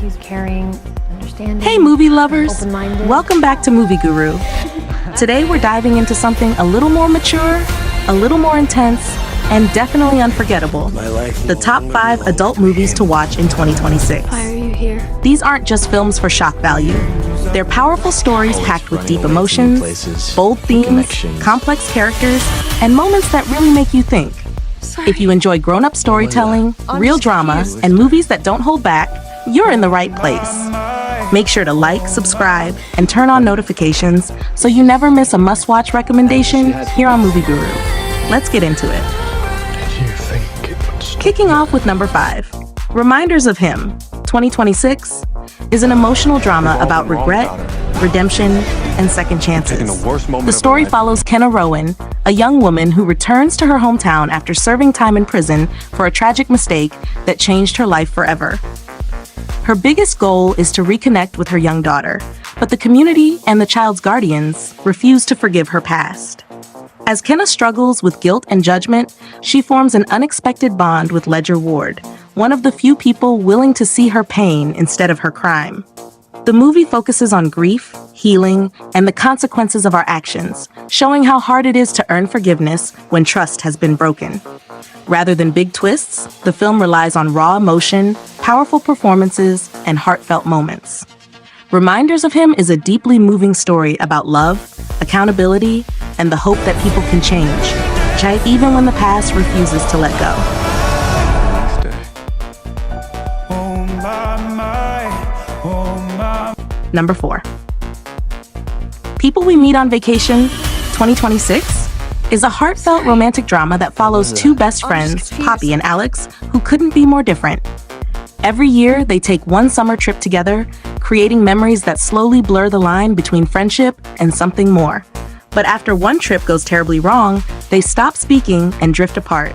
He's caring, understanding. Hey movie lovers! Open-minded. Welcome back to Movie Guru. Today we're diving into something a little more mature, a little more intense, and definitely unforgettable. The top 5 adult movies to watch in 2026. Why are you here? These aren't just films for shock value. They're powerful stories packed with deep emotions, bold themes, complex characters, and moments that really make you think. If you enjoy grown-up storytelling, real drama, and movies that don't hold back, you're in the right place. Make sure to like, subscribe, and turn on notifications so you never miss a must-watch recommendation here on Movie Guru. Let's get into it. Kicking off with number 5, Reminders of Him, 2026, is an emotional drama about regret, redemption, and second chances. The story follows Kenna Rowan, a young woman who returns to her hometown after serving time in prison for a tragic mistake that changed her life forever. Her biggest goal is to reconnect with her young daughter, but the community and the child's guardians refuse to forgive her past. As Kenna struggles with guilt and judgment, she forms an unexpected bond with Ledger Ward, one of the few people willing to see her pain instead of her crime. The movie focuses on grief, healing, and the consequences of our actions, showing how hard it is to earn forgiveness when trust has been broken. Rather than big twists, the film relies on raw emotion, powerful performances, and heartfelt moments. Reminders of Him is a deeply moving story about love, accountability, and the hope that people can change, even when the past refuses to let go. Number 4. People We Meet on Vacation, 2026, is a heartfelt romantic drama that follows two best friends, Poppy and Alex, who couldn't be more different. Every year, they take one summer trip together, creating memories that slowly blur the line between friendship and something more. But after one trip goes terribly wrong, they stop speaking and drift apart.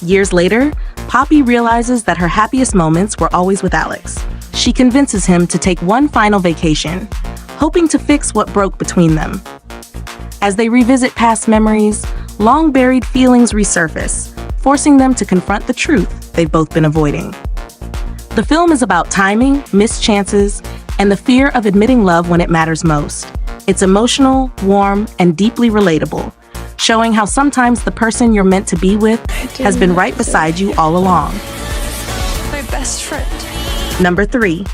Years later, Poppy realizes that her happiest moments were always with Alex. She convinces him to take one final vacation, hoping to fix what broke between them. As they revisit past memories, long-buried feelings resurface, forcing them to confront the truth they've both been avoiding. The film is about timing, missed chances, and the fear of admitting love when it matters most. It's emotional, warm, and deeply relatable, showing how sometimes the person you're meant to be with has been right beside you all along. My best friend. Number 3,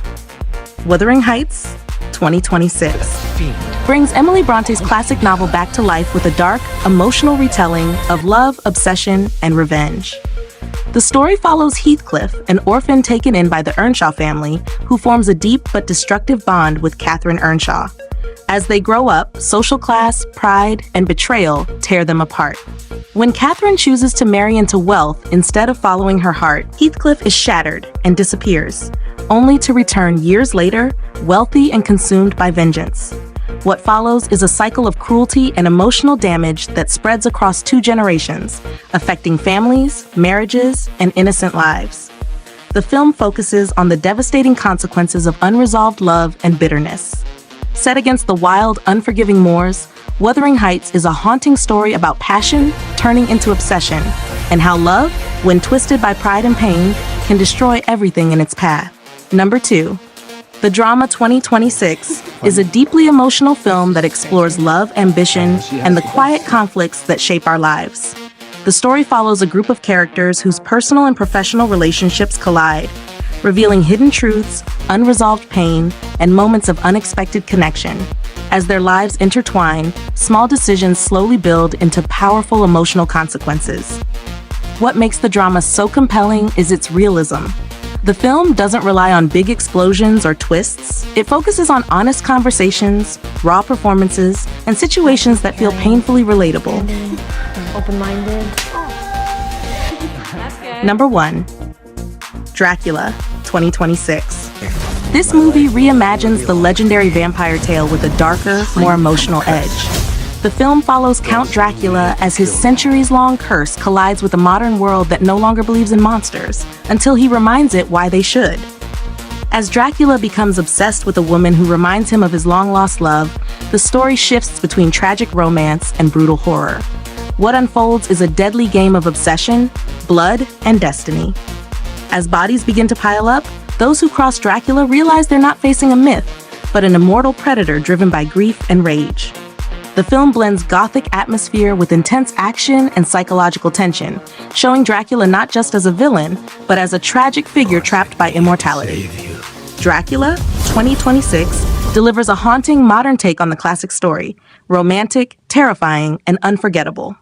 Wuthering Heights, 2026, brings Emily Bronte's classic novel back to life with a dark, emotional retelling of love, obsession, and revenge. The story follows Heathcliff, an orphan taken in by the Earnshaw family, who forms a deep but destructive bond with Catherine Earnshaw. As they grow up, social class, pride, and betrayal tear them apart. When Catherine chooses to marry into wealth instead of following her heart, Heathcliff is shattered and disappears, only to return years later, wealthy and consumed by vengeance. What follows is a cycle of cruelty and emotional damage that spreads across 2 generations, affecting families, marriages, and innocent lives. The film focuses on the devastating consequences of unresolved love and bitterness. Set against the wild, unforgiving moors, Wuthering Heights is a haunting story about passion turning into obsession, and how love, when twisted by pride and pain, can destroy everything in its path. Number 2. The Drama 2026 is a deeply emotional film that explores love, ambition, and the quiet conflicts that shape our lives. The story follows a group of characters whose personal and professional relationships collide, revealing hidden truths, unresolved pain, and moments of unexpected connection. As their lives intertwine, small decisions slowly build into powerful emotional consequences. What makes the drama so compelling is its realism. The film doesn't rely on big explosions or twists. It focuses on honest conversations, raw performances, and situations that feel painfully relatable. Open-minded. Number 1. Dracula, 2026. This movie reimagines the legendary vampire tale with a darker, more emotional edge. The film follows Count Dracula as his centuries-long curse collides with a modern world that no longer believes in monsters, until he reminds it why they should. As Dracula becomes obsessed with a woman who reminds him of his long-lost love, the story shifts between tragic romance and brutal horror. What unfolds is a deadly game of obsession, blood, and destiny. As bodies begin to pile up, those who cross Dracula realize they're not facing a myth, but an immortal predator driven by grief and rage. The film blends gothic atmosphere with intense action and psychological tension, showing Dracula not just as a villain, but as a tragic figure trapped by immortality. Dracula 2026 delivers a haunting modern take on the classic story, romantic, terrifying, and unforgettable.